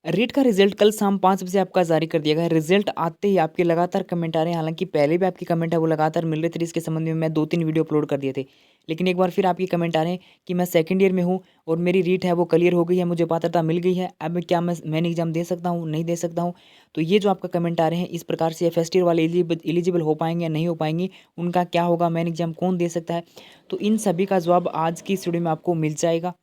रीट का रिजल्ट कल शाम 5 बजे आपका जारी कर दिया गया है। रिजल्ट आते ही आपके लगातार कमेंट आ रहे हैं, हालाँकि पहले भी आपके कमेंट है वो लगातार मिल रहे थे, इसके संबंध में मैं 2-3 वीडियो अपलोड कर दिए थे। लेकिन एक बार फिर आपके कमेंट आ रहे हैं कि मैं सेकंड ईयर में हूँ और मेरी रीट है वो क्लियर हो गई है, मुझे पात्रता मिल गई है। अब क्या मैं मेन एग्ज़ाम दे सकता हूँ, नहीं दे सकता हूँ? तो ये जो आपका कमेंट आ रहे हैं इस प्रकार से फर्स्ट ईयर वाले एलिजिबल हो पाएँगे या नहीं हो पाएँगे? उनका क्या होगा? मेन एग्ज़ाम कौन दे सकता है? तो इन सभी का जवाब आज की इस वीडियो में आपको मिल जाएगा।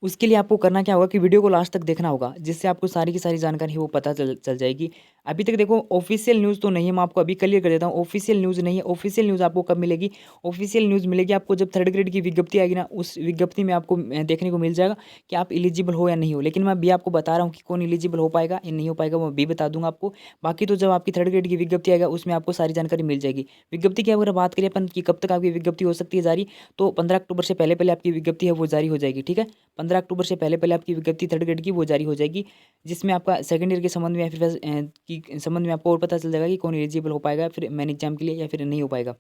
उसके लिए आपको करना क्या होगा कि वीडियो को लास्ट तक देखना होगा, जिससे आपको सारी की सारी जानकारी वो पता चल चल जाएगी। अभी तक देखो ऑफ़िशियल न्यूज़ तो नहीं है, मैं आपको अभी क्लियर कर देता हूँ, ऑफ़िशियल न्यूज़ नहीं है। ऑफ़िशियल न्यूज़ आपको कब मिलेगी? ऑफ़िशियल न्यूज़ मिलेगी आपको जब थर्ड ग्रेड की विज्ञप्ति आएगी ना, उस विज्ञप्ति में आपको देखने को मिल जाएगा कि आप एलिजिबल हो या नहीं हो। लेकिन मैं अभी आपको बता रहा हूँ कि कौन एलिजिबल हो पाएगा या नहीं हो पाएगा, वो अभी बता दूँगा आपको। बाकी तो जब आपकी थर्ड ग्रेड की विज्ञप्ति आएगा, उसमें आपको सारी जानकारी मिल जाएगी। विज्ञप्ति की अगर बात करें अपन कि कब तक आपकी विज्ञप्ति हो सकती है जारी, तो 15 अक्टूबर से पहले-पहले आपकी विज्ञप्ति है वो जारी हो जाएगी, ठीक है? 15 अक्टूबर से पहले-पहले आपकी विज्ञप्ति थर्ड ग्रेड की वो जारी हो जाएगी, जिसमें आपका सेकंड ईयर के संबंध में या फिर की संबंध में आपको और पता चल जाएगा कि कौन एलिजिबल हो पाएगा फिर मेन एग्ज़ाम के लिए या फिर नहीं हो पाएगा,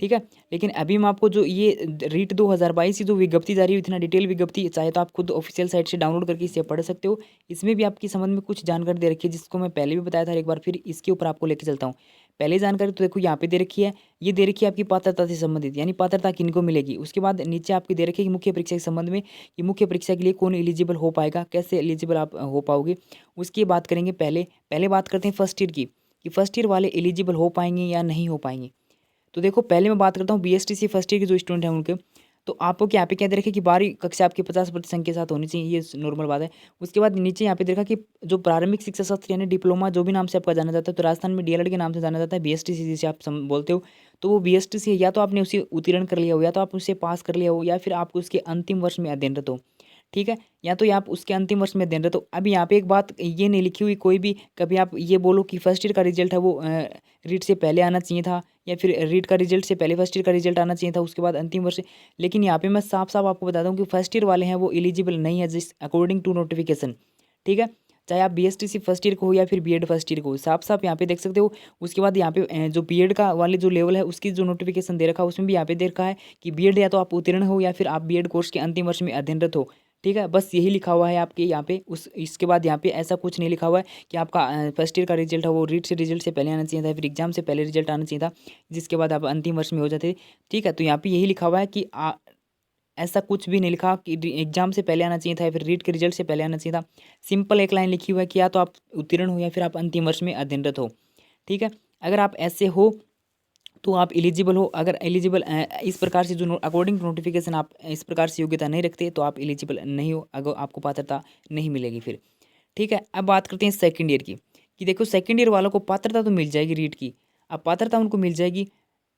ठीक है? लेकिन अभी मैं आपको जो ये रीट 2022 की जो विज्ञप्ति जारी हुई थी ना, डिटेल विज्ञप्ति, चाहे तो आप खुद ऑफिशियल साइट से डाउनलोड करके इसे पढ़ सकते हो। इसमें भी आपकी संबंध में कुछ जानकारी दे रखी है, जिसको मैं पहले भी बताया था, एक बार फिर इसके ऊपर आपको लेके चलता हूँ। पहले जानकारी तो देखो यहाँ पे दे रखी है, ये दे रखी है आपकी पात्रता से संबंधित, यानी पात्रता किनको मिलेगी। उसके बाद नीचे आपकी दे रखी है कि मुख्य परीक्षा के संबंध में, कि मुख्य परीक्षा के लिए कौन एलिजिबल हो पाएगा, कैसे एलिजिबल आप हो पाओगे, उसकी बात करेंगे पहले। पहले बात करते हैं फर्स्ट ईयर की, कि फर्स्ट ईयर वाले एलिजिबल हो पाएँगे या नहीं हो पाएँगे। तो देखो पहले मैं बात करता हूँ बीएसटीसी फर्स्ट ईयर के जो स्टूडेंट हैं उनके, तो आपको क्या यहाँ पे क्या दे रखा है कि 12वीं कक्षा आपकी 50% संख्या के साथ होनी चाहिए, ये नॉर्मल बात है। उसके बाद नीचे यहाँ पे देखा कि जो प्रारंभिक शिक्षा सत्र यानी डिप्लोमा जो भी नाम से आपका जाना जाता है, तो राजस्थान में डीएलएड के नाम से जाना जाता है, बीएसटीसी जिसे आप बोलते हो। तो वो बीएसटीसी है, या तो आपने उसे उत्तीर्ण कर लिया हो, या तो आप उसे पास कर लिया हो, या फिर आपको उसके अंतिम वर्ष में अध्ययनरत हो, ठीक है? या तो ये आप उसके अंतिम वर्ष में अध्ययनरत हो। अब यहाँ पे एक बात ये नहीं लिखी हुई कोई भी, कभी आप ये बोलो कि फर्स्ट ईयर का रिजल्ट है वो रीट से पहले आना चाहिए था, या फिर रीट का रिजल्ट से पहले फर्स्ट ईयर का रिजल्ट आना चाहिए था, उसके बाद अंतिम वर्ष। लेकिन यहाँ पे मैं साफ-साफ आपको बताता हूँ कि फर्स्ट ईयर वाले हैं वो एलिजिबल नहीं है, जिस अकॉर्डिंग टू नोटिफिकेशन, ठीक है? चाहे आप बीएसटीसी फर्स्ट ईयर को हो या फिर बीएड फर्स्ट ईयर को हो, साफ-साफ यहाँ पे देख सकते हो। उसके बाद यहाँ पे जो बीएड का वाले जो लेवल है उसकी जो नोटिफिकेशन दे रखा है, उसमें भी यहाँ पे दे रखा है कि बीएड या तो आप उत्तीर्ण हो या फिर आप बीएड कोर्स के अंतिम वर्ष में अध्ययनरत हो, ठीक है? बस यही लिखा हुआ है आपके यहाँ पे। उस इसके बाद यहाँ पे ऐसा कुछ नहीं लिखा हुआ है कि आपका फर्स्ट ईयर का रिजल्ट है वो रीट से रिजल्ट से पहले आना चाहिए था, फिर एग्जाम से पहले रिजल्ट आना चाहिए था, जिसके बाद आप अंतिम वर्ष में हो जाते, ठीक है? तो यहाँ पे यही लिखा हुआ है कि ऐसा कुछ भी नहीं लिखा कि एग्जाम से पहले आना चाहिए था या फिर रीट के रिजल्ट से पहले आना चाहिए था। सिंपल एक लाइन लिखी हुई है कि या तो आप उत्तीर्ण हो या फिर आप अंतिम वर्ष में अध्ययनरत हो, ठीक है? अगर आप ऐसे हो तो आप एलिजिबल हो। अगर एलिजिबल इस प्रकार से जो अकॉर्डिंग टू नोटिफिकेशन आप इस प्रकार से योग्यता नहीं रखते, तो आप एलिजिबल नहीं हो, अगर आपको पात्रता नहीं मिलेगी फिर, ठीक है? अब बात करते हैं सेकंड ईयर की, कि देखो सेकंड ईयर वालों को पात्रता तो मिल जाएगी रीट की। अब पात्रता उनको मिल जाएगी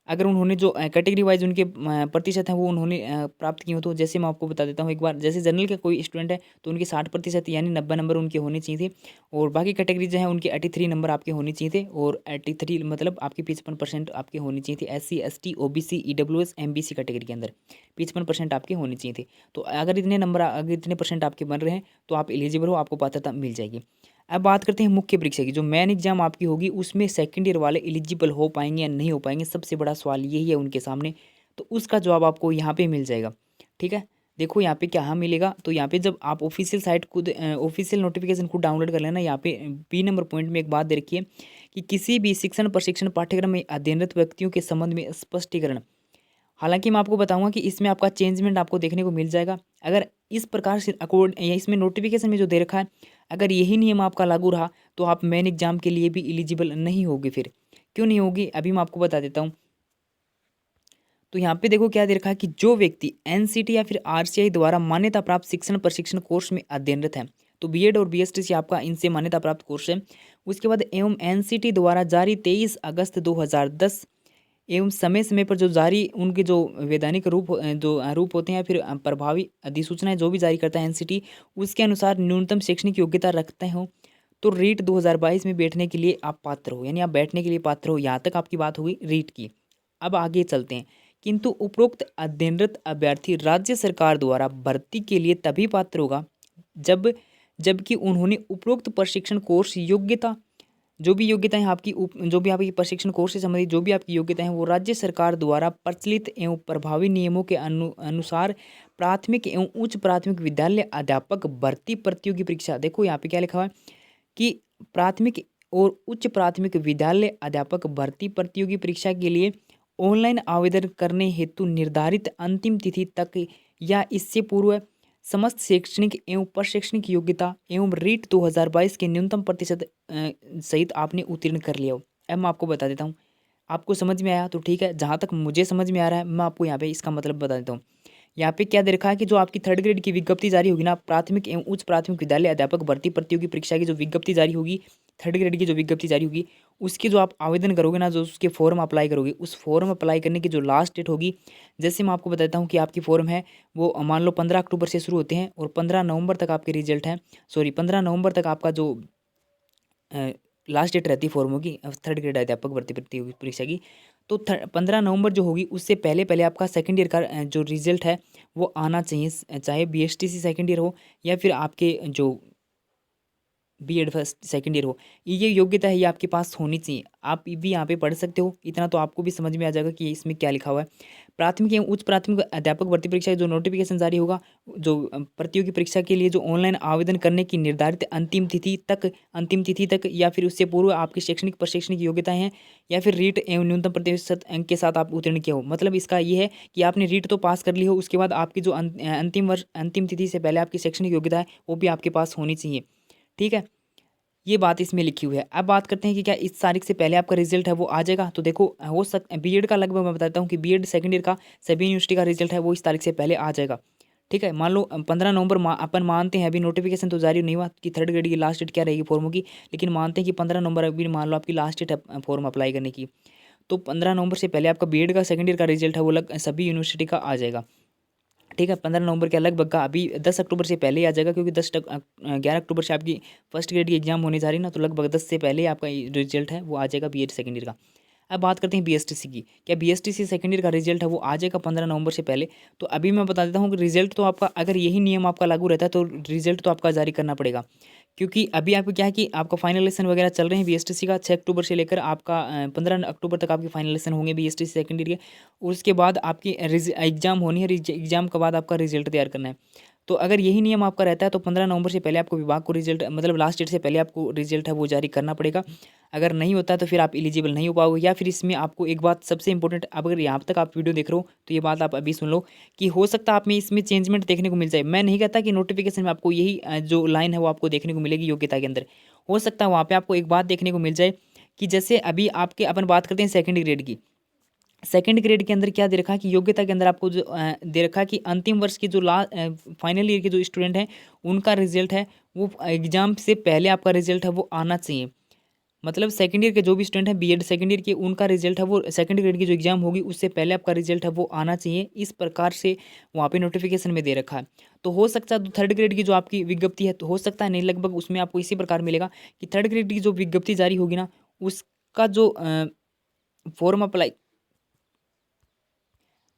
अगर उन्होंने जो कैटेगरी वाइज उनके प्रतिशत हैं वो उन्होंने प्राप्त किए हो। तो जैसे मैं आपको बता देता हूँ एक बार, जैसे जनरल के कोई स्टूडेंट है तो उनके 60% यानी 90 नंबर उनके होने चाहिए थे, और बाकी कैटेगरी जो है उनके 83 नंबर आपके होने चाहिए थे, और 83 मतलब आपके 55% आपके होने चाहिए थे। SC ST OBC EWS MBC category के अंदर 55% आपके होने चाहिए थे। तो अगर इतने परसेंट आपके बन रहे हैं तो आप एलिजिबल हो, आपको पात्रता मिल जाएगी। अब बात करते हैं मुख्य परीक्षा की, जो मेन एग्जाम आपकी होगी उसमें सेकंड ईयर वाले एलिजिबल हो पाएंगे या नहीं हो पाएंगे, सबसे बड़ा सवाल यही है उनके सामने। तो उसका जवाब आपको यहाँ पे मिल जाएगा, ठीक है? देखो यहाँ पे क्या मिलेगा, तो यहाँ पे जब आप ऑफिशियल साइट खुद ऑफिशियल नोटिफिकेशन खुद डाउनलोड कर लेना, यहाँ पे बी नंबर पॉइंट में एक बात दे रखी है कि किसी भी शिक्षण प्रशिक्षण पाठ्यक्रम में अध्ययनरत व्यक्तियों के संबंध में स्पष्टीकरण। हालाँकि मैं आपको बताऊँगा कि इसमें आपका चेंजमेंट आपको देखने को मिल जाएगा। अगर इस प्रकार से या इसमें नोटिफ़िकेशन में जो दे रखा है, अगर यही नियम आपका लागू रहा, तो आप मेन एग्ज़ाम के लिए भी एलिजिबल नहीं होगे फिर। क्यों नहीं होगी? अभी मैं आपको बता देता हूँ। तो यहाँ पे देखो क्या दे रखा है कि जो व्यक्ति एनसीटी या फिर आरसीआई द्वारा मान्यता प्राप्त शिक्षण प्रशिक्षण कोर्स में अध्ययनरत है, तो बीएड और बीएसटीसी आपका इनसे मान्यता प्राप्त कोर्स है। उसके बाद एवं एनसीटी द्वारा जारी 23 अगस्त 2010 एवं समय-समय पर जो जारी उनके जो वैधानिक रूप होते हैं, फिर प्रभावी अधिसूचनाएँ जो भी जारी करता है एनसीटी, उसके अनुसार न्यूनतम शैक्षणिक योग्यता रखते हो, तो रीट 2022 में बैठने के लिए आप पात्र हो, यानी आप बैठने के लिए पात्र हो। यहाँ तक आपकी बात हो गई रीट की। अब आगे चलते हैं। किंतु उपरोक्त अध्ययनरत अभ्यर्थी राज्य सरकार द्वारा भर्ती के लिए तभी पात्र होगा जबकि उन्होंने उपरोक्त प्रशिक्षण कोर्स योग्यता जो भी योग्यताएं आपकी जो भी आपकी प्रशिक्षण कोर्स से संबंधित जो भी आपकी योग्यताएं हैं वो राज्य सरकार द्वारा प्रचलित एवं प्रभावी नियमों के अनुसार प्राथमिक एवं उच्च प्राथमिक विद्यालय अध्यापक भर्ती प्रतियोगी परीक्षा, देखो यहाँ पे क्या लिखा हुआ है कि प्राथमिक और उच्च प्राथमिक विद्यालय अध्यापक भर्ती प्रतियोगी परीक्षा के लिए ऑनलाइन आवेदन करने हेतु निर्धारित अंतिम तिथि तक या इससे पूर्व समस्त शैक्षणिक एवं प्रशैक्षणिक योग्यता एवं रीट 2022 के न्यूनतम प्रतिशत सहित आपने उत्तीर्ण कर लिया हो। अब मैं आपको बता देता हूँ, आपको समझ में आया तो ठीक है, जहाँ तक मुझे समझ में आ रहा है मैं आपको यहाँ पे इसका मतलब बता देता हूँ। यहाँ पे क्या दे रखा है कि जो आपकी थर्ड ग्रेड की विज्ञप्ति जारी होगी ना, प्राथमिक एवं उच्च प्राथमिक विद्यालय अध्यापक भर्ती प्रतियोगी परीक्षा की जो विज्ञप्ति जारी होगी, थर्ड ग्रेड की जो विज्ञप्ति जारी होगी, उसके जो आप आवेदन करोगे ना, जो उसके फॉर्म अप्लाई करोगे, उस फॉर्म अप्लाई करने की जो लास्ट डेट होगी, जैसे मैं आपको बताता हूँ कि आपकी फॉर्म है वो मान लो 15 अक्टूबर से शुरू होते हैं और 15 नवंबर तक आपके रिजल्ट हैं, 15 नवंबर तक आपका जो लास्ट डेट रहती है फॉर्मों की थर्ड ग्रेड अध्यापक भर्ती प्रतियोगी परीक्षा की। तो 15 नवंबर जो होगी उससे पहले पहले आपका सेकंड ईयर का जो रिजल्ट है वो आना चाहिए, चाहे बीएसटीसी सेकंड ईयर हो या फिर आपके जो बीएड फर्स्ट सेकंड ईयर हो, ये योग्यता है ये आपके पास होनी चाहिए। आप भी यहाँ पे पढ़ सकते हो, इतना तो आपको भी समझ में आ जाएगा कि इसमें क्या लिखा हुआ है। प्राथमिक एवं उच्च प्राथमिक अध्यापक भर्ती परीक्षा जो नोटिफिकेशन जारी होगा, जो प्रतियोगी परीक्षा के लिए जो ऑनलाइन आवेदन करने की निर्धारित अंतिम तिथि तक या फिर उससे पूर्व आपकी शैक्षणिक प्रशैक्षणिक योग्यताएं हैं या फिर रीट एवं न्यूनतम प्रतिशत अंक के साथ आप उत्तीर्ण किए हो। मतलब इसका ये है कि आपने रीट तो पास कर ली हो, उसके बाद आपकी जो अंतिम तिथि से पहले आपकी शैक्षणिक योग्यता है वो भी आपके पास होनी चाहिए। ठीक है, ये बात इसमें लिखी हुई है। अब बात करते हैं कि क्या इस तारीख से पहले आपका रिजल्ट है वो आ जाएगा। तो देखो हो सकता बीएड का लगभग मैं बताता हूँ कि बीएड सेकंड ईयर का सभी यूनिवर्सिटी का रिजल्ट है वो इस तारीख से पहले आ जाएगा। ठीक है, मान लो 15 नवंबर अपन मानते हैं, अभी नोटिफिकेशन तो जारी नहीं हुआ कि थर्ड ग्रेड की लास्ट डेट क्या रहेगी फॉर्मों की, लेकिन मानते हैं कि 15 नवंबर अभी मान लो आपकी लास्ट डेट है फॉर्म अप्लाई करने की। तो 15 नवंबर से पहले आपका बीएड का सेकंड ईयर का रिजल्ट है वो सभी यूनिवर्सिटी का आ जाएगा। ठीक है, 15 नवंबर के लगभग का अभी 10 अक्टूबर से पहले ही आ जाएगा, क्योंकि 11 अक्टूबर से आपकी फर्स्ट ग्रेड की एग्जाम होने जा रही है ना, तो लगभग 10 से पहले ही आपका रिजल्ट है वो आ जाएगा बीएड सेकंड ईयर का। अब बात करते हैं बीएसटीसी की। क्या बीएसटीसी सेकंड ईयर का रिजल्ट है वो आ जाएगा 15 नवंबर से पहले। तो अभी मैं बता देता हूँ कि रिजल्ट तो आपका, अगर यही नियम आपका लागू रहता है तो रिजल्ट तो आपका जारी करना पड़ेगा, क्योंकि अभी आपको क्या है कि आपका फाइनल लेसन वगैरह चल रहे हैं बीएसटीसी का 6 अक्टूबर से लेकर आपका 15 अक्टूबर तक आपके फाइनल लेसन होंगे बीएसटीसी सेकंड ईयर के। उसके बाद आपकी एग्जाम होनी है, एग्जाम के बाद आपका रिजल्ट तैयार करना है। तो अगर यही नियम आपका रहता है तो 15 नवंबर से पहले आपको विभाग को रिजल्ट, मतलब लास्ट डेट से पहले आपको रिजल्ट है वो जारी करना पड़ेगा। अगर नहीं होता है तो फिर आप एलिजिबल नहीं हो पाओगे। या फिर इसमें आपको एक बात सबसे इंपॉर्टेंट, अब अगर यहाँ तक आप वीडियो देख रहे हो तो ये बात आप अभी सुन लो कि हो सकता है आप में इसमें चेंजमेंट देखने को मिल जाए। मैं नहीं कहता कि नोटिफिकेशन में आपको यही जो लाइन है वो आपको देखने को मिलेगी योग्यता के अंदर। हो सकता है वहाँ पे आपको एक बात देखने को मिल जाए कि जैसे अभी आपके अपन बात करते हैं सेकंड ग्रेड की, सेकंड ग्रेड के अंदर क्या दे रखा है कि योग्यता के अंदर आपको जो दे रखा है कि अंतिम वर्ष की जो फाइनल ईयर के जो स्टूडेंट हैं उनका रिजल्ट है वो एग्जाम से पहले आपका रिजल्ट है वो आना चाहिए। मतलब सेकंड ईयर के जो भी स्टूडेंट हैं बीएड सेकंड ईयर के, उनका रिजल्ट है वो सेकंड ग्रेड की जो एग्जाम होगी उससे पहले आपका रिजल्ट है वो आना चाहिए। इस प्रकार से वहाँ पे नोटिफिकेशन में दे रखा है। तो हो सकता है थर्ड ग्रेड की जो आपकी विज्ञप्ति है, तो हो सकता है नहीं, लगभग उसमें आपको इसी प्रकार मिलेगा कि थर्ड ग्रेड की जो विज्ञप्ति जारी होगी ना, उसका जो फॉर्म अप्लाई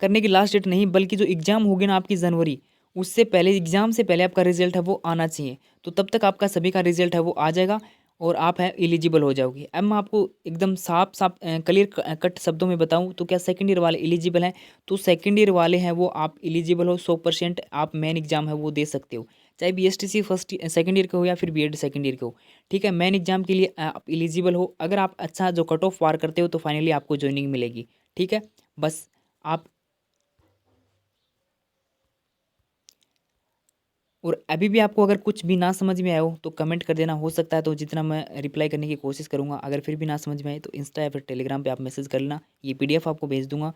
करने की लास्ट डेट नहीं, बल्कि जो एग्ज़ाम होगी ना आपकी जनवरी, उससे पहले, एग्ज़ाम से पहले आपका रिजल्ट है वो आना चाहिए। तो तब तक आपका सभी का रिजल्ट है वो आ जाएगा और आप है एलिजिबल हो जाओगे। अब मैं आपको एकदम साफ साफ क्लियर कट शब्दों में बताऊं तो क्या सेकंड ईयर वाले एलिजिबल हैं, तो सेकंड ईयर वाले हैं वो आप एलिजिबल हो 100%, आप मेन एग्जाम है वो दे सकते हो, चाहे बीएसटीसी फर्स्ट सेकंड ईयर के हो या फिर बीएड सेकंड ईयर के हो। ठीक है, मेन एग्जाम के लिए आप एलिजिबल हो। अगर आप अच्छा जो कट ऑफ पार करते हो तो फाइनली आपको ज्वाइनिंग मिलेगी। ठीक है, बस आप, और अभी भी आपको अगर कुछ भी ना समझ में आया हो तो कमेंट कर देना, हो सकता है तो जितना मैं रिप्लाई करने की कोशिश करूँगा। अगर फिर भी ना समझ में आए तो इंस्टा या फिर टेलीग्राम पे आप मैसेज कर लेना, ये पीडीएफ आपको भेज दूंगा,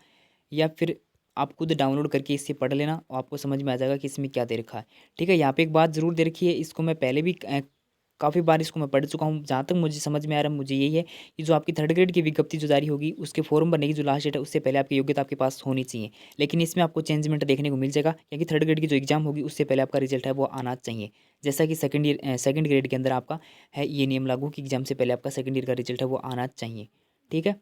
या फिर आप खुद डाउनलोड करके इससे पढ़ लेना और आपको समझ में आ जाएगा कि इसमें क्या दे रखा है। ठीक है, यहाँ पे एक बात ज़रूर दे रखी है, इसको मैं पहले भी काफ़ी बार इसको मैं पढ़ चुका हूँ। जहाँ तक मुझे समझ में आ रहा है मुझे यही है कि जो आपकी थर्ड ग्रेड की विज्ञप्ति जो जारी होगी उसके फॉर्म भरने की जो लास्ट डेट है उससे पहले आपकी योग्यता आपके पास होनी चाहिए। लेकिन इसमें आपको चेंजमेंट देखने को मिल जाएगा, क्योंकि थर्ड ग्रेड की जो एग्जाम होगी उससे पहले आपका रिजल्ट है वो आना चाहिए। जैसा कि सेकंड ग्रेड के अंदर आपका है ये नियम लागू कि एग्जाम से पहले आपका सेकंड ईयर का रिजल्ट है वो आना चाहिए। ठीक है।